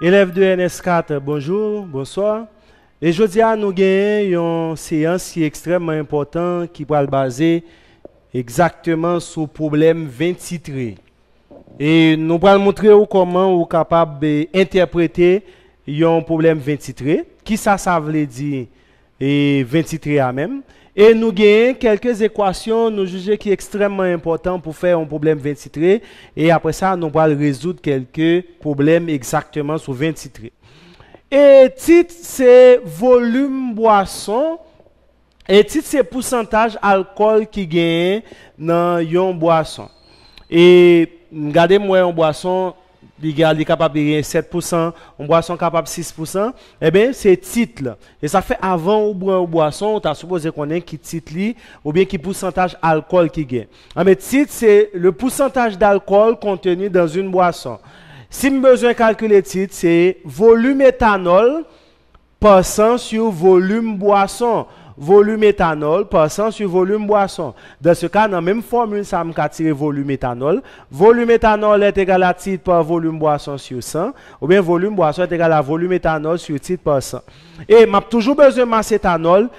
Élèves de NS4, bonjour, bonsoir. Et aujourd'hui, nous avons une séance qui est extrêmement importante qui va baser exactement sur le problème 26. Et nous allons montrer comment vous êtes capable d'interpréter un problème 23. Qui ça veut dire et 23 à même. Et nous avons quelques équations, nous jugeons qui est extrêmement important pour faire un problème 23. Et après ça, nous allons résoudre quelques problèmes exactement sur 23. Et titre, c'est volume boisson. Et titre, c'est pourcentage alcool qui gagne dans une boisson. Et regardez-moi une boisson, il est capable de 7%, une boisson capable de 6%, eh bien, c'est titre là. Et ça fait avant ou boire une boisson, tu as supposé qu'on ait qui titre li, ou bien qui pourcentage alcool qui gagne. Mais titre, c'est le pourcentage d'alcool contenu dans une boisson. Si je besoin de calculer titre, c'est volume éthanol par 100 sur volume boisson. Volume éthanol par 100 sur volume boisson. Dans ce cas, dans la même formule, ça m'a tiré volume éthanol. Volume éthanol est égal à titre par volume boisson sur 100. Ou bien volume boisson est égal à volume éthanol sur titre par 100. Et m'a toujours besoin de masse éthanol.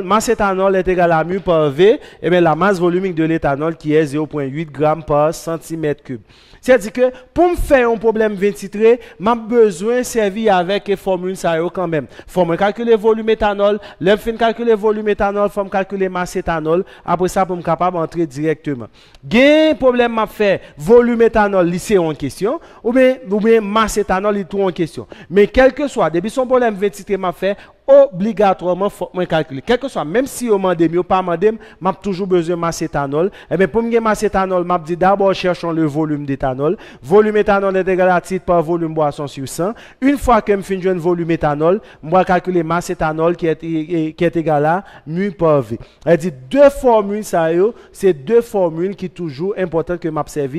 Masse éthanol est égal à mu par V. Et bien la masse volumique de l'éthanol qui est 0,8 g par centimètre cube. C'est-à-dire que pour me faire un problème 23, j'ai besoin de servir avec une formule ça quand même. Il faut me calculer volume éthanol. Là, je calculer volume éthanol, il faut me calculer masse éthanol. Après ça, pour me capable d'entrer directement. Gain problème m'a fait volume éthanol, c'est en question. Ou bien masse éthanol, il tout en question. Mais quel que soit, depuis son problème 23 m'a fait, obligatoirement, il faut me calculer. Quel que soit, même si on m'a demandé ou pas m'a demandé, j'ai toujours besoin de masse éthanol. Et bien, pour me gagner masse éthanol, m'a dit d'abord cherchons le volume d'éthanol. Volume éthanol est égal à titre par volume boisson sur 100. Une fois que je finis de volume éthanol, je vais calculer masse éthanol qui est égal à mu par V. Elle dit deux formules, c'est deux formules qui sont toujours importantes que m'observe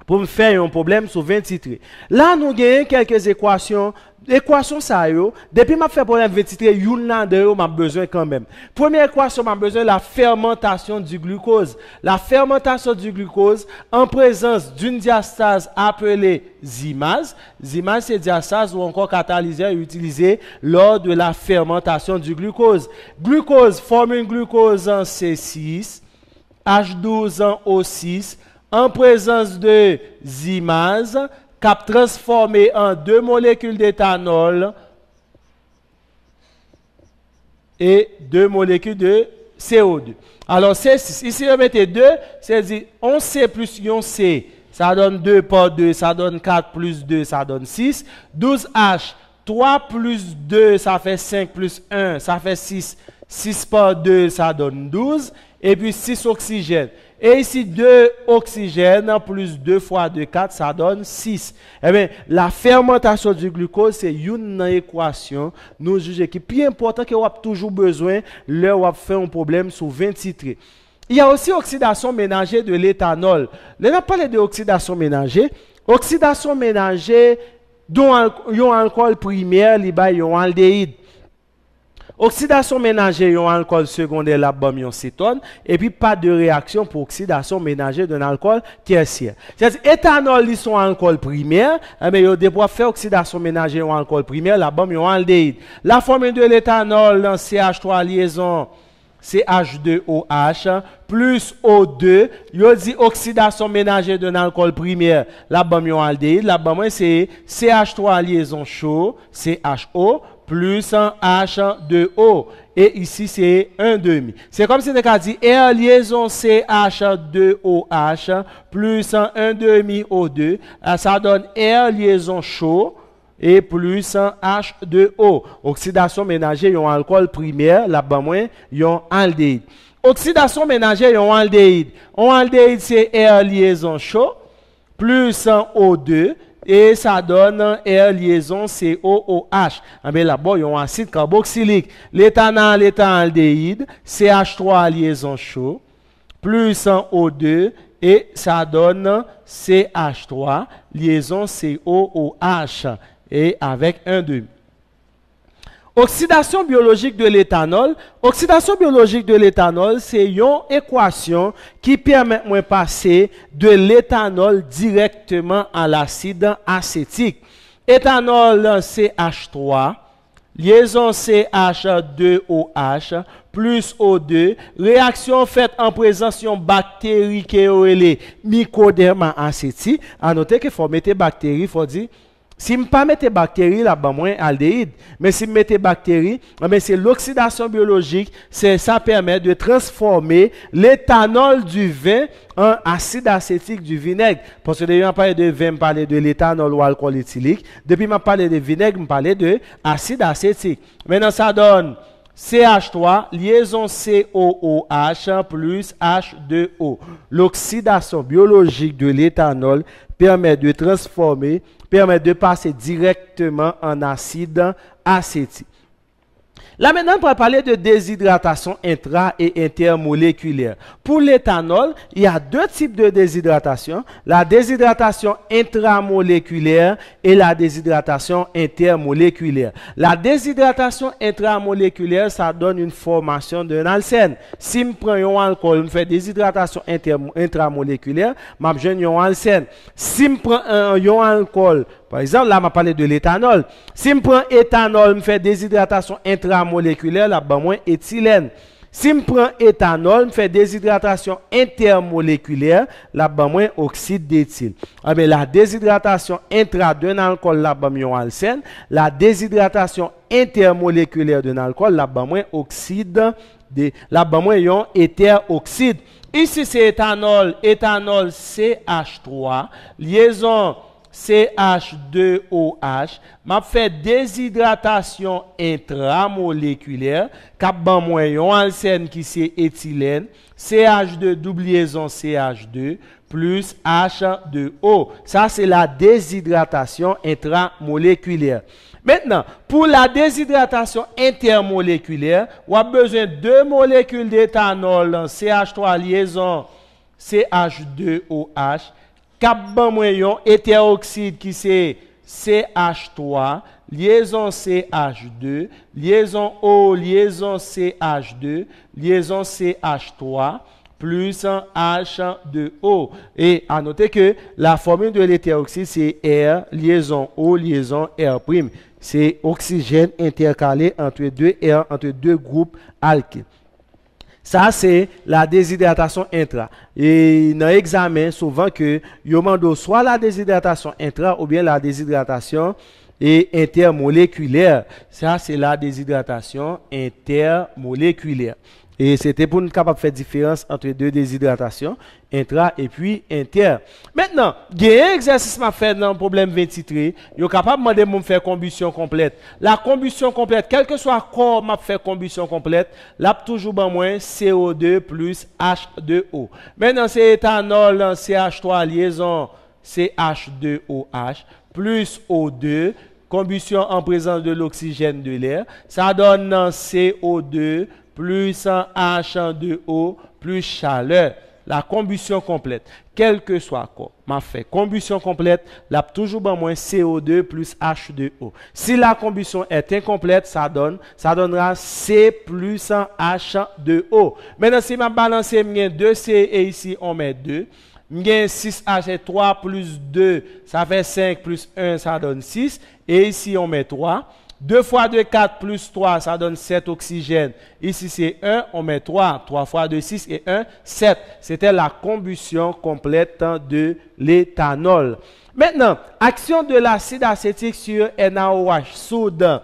pour me faire un problème sur 23. Là, nous avons quelques équations. L'équation ça depuis m'a fait problème 23, une m'a besoin quand même. Première équation m'a besoin la fermentation du glucose. La fermentation du glucose en présence d'une diastase appelée zymase. Zymase c'est diastase ou encore catalyseur utilisé lors de la fermentation du glucose. Glucose formule glucose en C6, H12 en O6 en présence de zymase cap transformé en deux molécules d'éthanol et deux molécules de CO2. Alors, C6, ici, on mettez 2, c'est-à-dire 11C plus 11C, ça donne 2 par 2, ça donne 4 plus 2, ça donne 6. 12H, 3 plus 2, ça fait 5 plus 1, ça fait 6. 6 par 2, ça donne 12. Et puis 6 oxygène. Et ici, 2 oxygène plus 2 fois 2, 4, ça donne 6. Eh bien, la fermentation du glucose, c'est une équation, nous jugeons qui est plus important que vous avez toujours besoin, là où vous avez fait un problème sur 23. Il y a aussi oxydation ménagère de l'éthanol. Là, on a parlé de oxydation ménagère. Oxydation ménagère, dont un alcool primaire, il y a un aldéhyde. Oxydation ménagère, un alcool secondaire, la bombe, un cétone, et puis pas de réaction pour oxydation ménagère d'un alcool tertiaire. C'est-à-dire, éthanol, ils sont alcool primaire, mais ils doivent faire oxydation ménagère en alcool primaire, la bombe, un aldéhyde. La formule de l'éthanol dans CH3 liaison, CH2OH, plus O2, il dit oxydation ménagère d'un alcool primaire, la bombe, un aldéhyde, la bombe, c'est CH3 liaison chaud, CHO, plus un H2O. Et ici, c'est 1,5. C'est comme si on a dit R liaison CH2OH plus un 1,5O2. Ça donne R liaison chaud et plus un H2O. Oxydation ménagère, il y a un alcool primaire, là-bas, il y a un aldéhyde. Oxydation ménagère, il y a un aldéhyde. Un aldéhyde, c'est R liaison chaud plus un O2. Et ça donne R liaison COOH. Mais là-bas, il y a un acide carboxylique. L'éthanol est un aldéhyde, CH3 liaison chaud, plus un O2, et ça donne CH3 liaison COOH, et avec un 2. Oxydation biologique de l'éthanol. Oxydation biologique de l'éthanol, c'est une équation qui permet de passer de l'éthanol directement à l'acide acétique. Éthanol CH3, liaison CH2OH plus O2, réaction faite en présence d'une bactérie qui est Mycoderma aceti. À noter qu'il faut mettre bactérie, il faut dire, si je ne pas mettre bactéries, là, ben moins aldéhyde. Mais si je mets bactéries, c'est l'oxydation biologique, ça permet de transformer l'éthanol du vin en acide acétique du vinaigre. Parce que depuis je parle de vin, je parle de l'éthanol ou alcool éthylique. Depuis je parle de vinaigre, je parle de acide acétique. Maintenant, ça donne CH3, liaison COOH plus H2O. L'oxydation biologique de l'éthanol permet de transformer, permet de passer directement en acide acétique. Là maintenant, on va parler de déshydratation intra- et intermoléculaire. Pour l'éthanol, il y a deux types de déshydratation. La déshydratation intramoléculaire et la déshydratation intermoléculaire. La déshydratation intramoléculaire, ça donne une formation d'un alcène. Si je prends un alcool, je fais déshydratation intramoléculaire, je prends un alcène. Si je prends un alcool, par exemple, là, je parle de l'éthanol. Si je prends éthanol, je fais déshydratation intramoléculaire, là, je moins éthylène. Si je prends éthanol, je fais déshydratation intermoléculaire, là, je moins oxyde d'éthyle. La déshydratation intra d'un alcool, là, je moins alcène. La déshydratation intermoléculaire d'un alcool, là, je moins oxyde, là, je moins éther-oxyde. Ici, c'est éthanol CH3, liaison CH2OH, m'a fait déshydratation intramoléculaire, cap ban moyen alcène qui c'est éthylène, CH2 double liaison CH2 plus H2O. Ça c'est la déshydratation intramoléculaire. Maintenant, pour la déshydratation intermoléculaire, on a besoin de deux molécules d'éthanol, CH3 liaison CH2OH, cap ban moyen éther-oxyde qui c'est CH3, liaison CH2, liaison O, liaison CH2, liaison CH3, plus H2O. Et à noter que la formule de l'éther-oxyde, c'est R, liaison O, liaison R'. C'est oxygène intercalé entre deux R, entre deux groupes alkyles. Ça, c'est la déshydratation intra. Et dans l'examen, souvent que yo mando soit la déshydratation intra ou bien la déshydratation intermoléculaire. Ça, c'est la déshydratation intermoléculaire. Et c'était pour nous capable de faire différence entre deux déshydratations, intra et puis inter. Maintenant, il y a un exercice m'a fait dans le problème 23, il est capable de demander de faire combustion complète. La combustion complète, quel que soit corps m'a fait combustion complète, là toujours ben moins CO2 plus H2O. Maintenant, c'est éthanol CH3 liaison CH2OH plus O2, combustion en présence de l'oxygène de l'air, ça donne CO2 plus H2O plus chaleur. La combustion complète, quel que soit quoi, m'a fait combustion complète, là toujours ben moins CO2 plus H2O. Si la combustion est incomplète, ça donnera C plus H2O. Maintenant, si m'a balancé, m'y 2C et ici on met 2. M'y 6H et 3 plus 2, ça fait 5 plus 1, ça donne 6. Et ici on met 3. 2 fois 2, 4 plus 3, ça donne 7 oxygène. Ici, c'est 1, on met 3. 3 fois 2, 6 et 1, 7. C'était la combustion complète de l'éthanol. Maintenant, action de l'acide acétique sur NaOH, soude.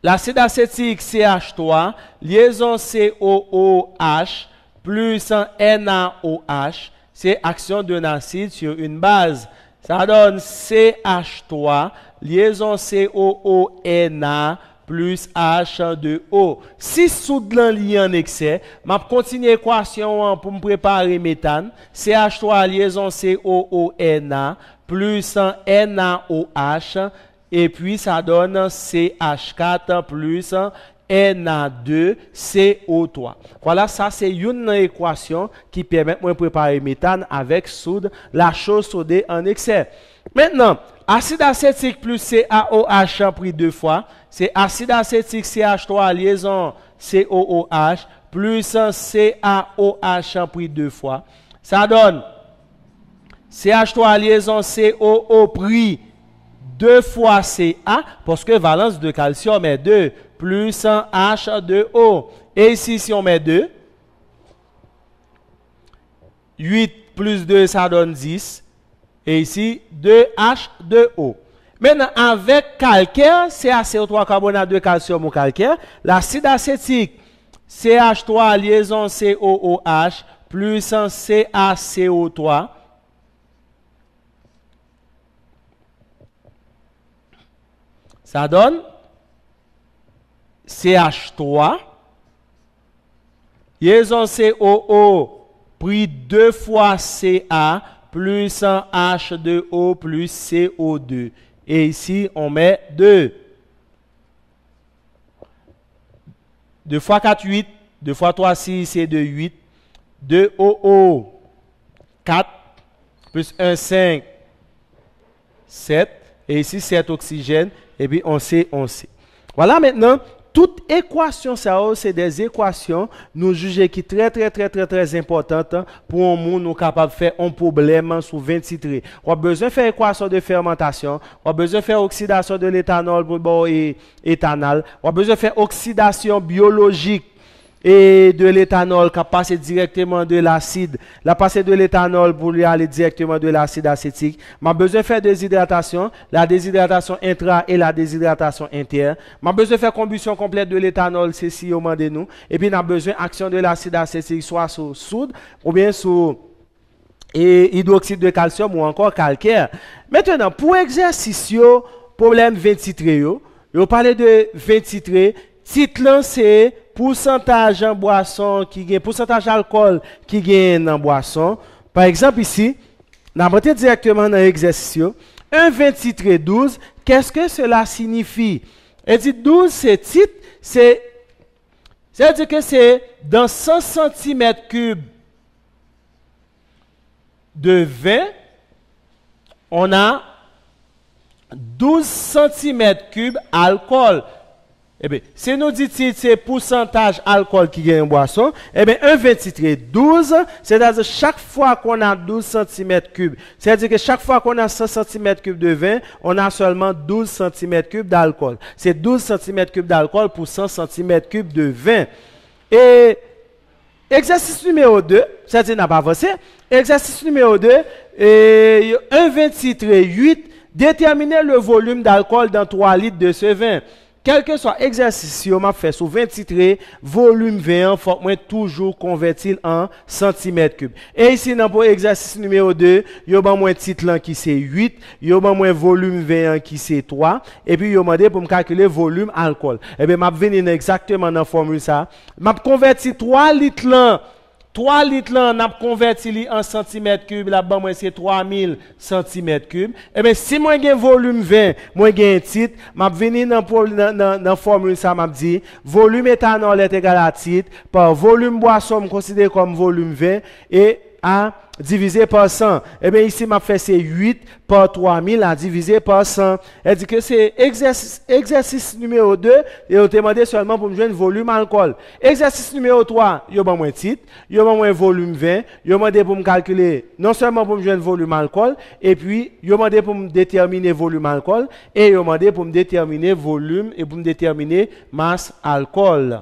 L'acide acétique CH3, liaison COOH plus NaOH, c'est action d'un acide sur une base. Ça donne CH3, liaison COONA plus H2O. Si soude lié en excès, je continue l'équation pour me préparer méthane. CH3 liaison COONA plus NaOH. Et puis ça donne CH4 plus Na2CO3. Voilà, ça c'est une équation qui permet de préparer méthane avec soude, la chose soudée en excès. Maintenant, acide acétique plus CaOH pris deux fois, c'est acide acétique CH3 liaison COOH plus CaOH pris deux fois. Ça donne CH3 liaison COO pris 2 fois Ca, parce que valence de calcium est 2, plus un H2O. Et ici, si on met 2, 8 plus 2, ça donne 10. Et ici, 2H2O. Maintenant, avec calcaire, CaCO3 carbonate de calcium ou calcaire, l'acide acétique, CH3 liaison COOH, plus un CaCO3, ça donne CH3, liaison COO, pris 2 fois Ca, plus un H2O, plus CO2. Et ici, on met 2. 2 fois 4, 8. 2 fois 3, 6, c'est 2, 8. 2 OO, 4, plus 1, 5, 7. Et ici, 7 oxygène. Et puis, on sait. Voilà maintenant, toute équation, ça, c'est des équations, nous jugeons qui très importantes pour un monde nous capable de faire un problème sur 26 traits. On a besoin de faire équation de fermentation, on a besoin de faire oxydation de l'éthanol pour bon éthanol, on a besoin de faire oxydation biologique et de l'éthanol qui passe directement de l'acide, la passer de l'éthanol pour aller directement de l'acide acétique. On a besoin de faire déshydratation, la déshydratation intra et la déshydratation inter. On a besoin de faire combustion complète de l'éthanol, c'est si on demande nous. Et puis on a besoin d'action de l'acide acétique soit sur soude ou bien sur hydroxyde de calcium ou encore calcaire. Maintenant, pour exercice, problème 26 traits, on parle de 26 traits, titre c'est pourcentage en boisson qui gagne, pourcentage d'alcool qui gagne en boisson. Par exemple ici, on a monté directement dans l'exercice. 1,26 trait 12, qu'est-ce que cela signifie? Elle dit 12, c'est titre, c'est-à-dire que c'est dans 100 cm3 de vin, on a 12 cm3 alcool. Eh bien, si nous disons que c'est pourcentage alcool qui gagne en boisson, eh bien, 1,23 12, c'est-à-dire chaque fois qu'on a 12 cm3, c'est-à-dire que chaque fois qu'on a 100 cm3 de vin, on a seulement 12 cm3 d'alcool. C'est 12 cm3 d'alcool pour 100 cm3 de vin. Et exercice numéro 2, c'est-à-dire n'a pas avancé. Exercice numéro 2, 1,26 8, déterminer le volume d'alcool dans 3 litres de ce vin. Quel que soit l'exercice que m'a fait sur 26 traits, volume 20, faut moi toujours convertir en centimètres cubes. Et ici, dans l'exercice numéro 2, il y a un titre qui c'est 8, il y a un volume 20 qui c'est 3, et puis il y a demandé pour me calculer volume alcool. Et bien, je vais venir exactement dans la formule ça. Je converti 3 litres là. 3 litres là, on a converti en centimètres cubes, là-bas, moi, c'est 3000 centimètres cubes. Eh bien, si moi, j'ai un volume 20, moi, j'ai un titre, je vais venir dans la formule, ça m'a dit, volume éthanol est égal à titre, par volume boisson, considéré comme volume 20, et à divisé par 100. Eh bien, ici, m'a fait c'est 8 par 3000 à diviser par 100. Elle dit que c'est exercice numéro 2, et on t'a demandé seulement pour me jouer un volume alcool. Exercice numéro 3, il y a moins titre, il y a moins volume 20, il y a demandé pour me calculer, non seulement pour me jouer un volume alcool, et puis, il y a demandé pour me déterminer volume alcool, et il y a demandé pour me déterminer volume, et pour me déterminer masse alcool.